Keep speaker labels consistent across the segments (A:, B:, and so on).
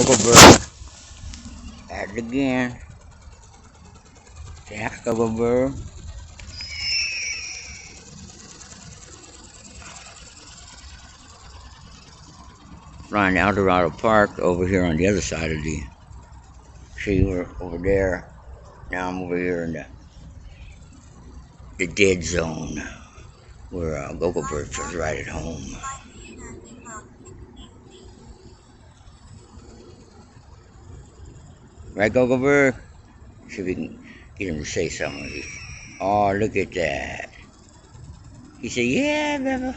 A: Go bird. At it again. Say hi, go bird. Flying Eldorado Park over here on the other side of the. See, we're over there. Now I'm over here in the dead zone where Go-Go Bird was right at home. Right, Go-Go Bird? See if we can get him to say something. Oh, look at that. He said, yeah, baby.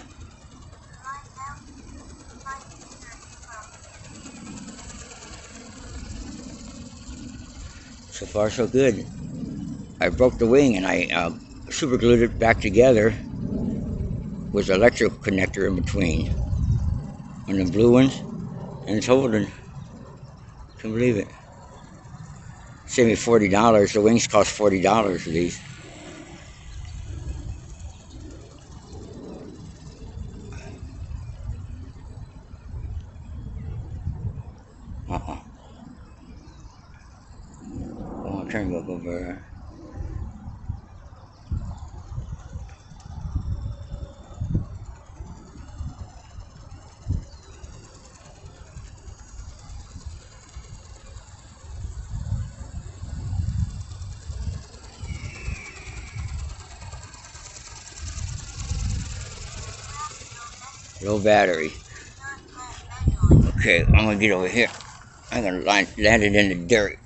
A: So far, so good. I broke the wing and I super glued it back together with the electrical connector in between. One of the blue ones, and it's holding. Can't believe it. Saved me $40. The wings cost $40 for these. Oh, turn back over. Low battery. Okay, I'm gonna get over here. I'm gonna land it in the dirt.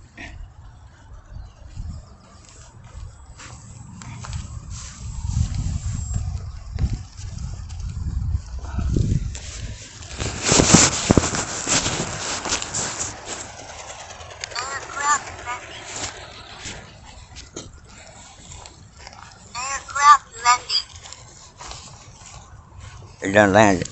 A: It done landed.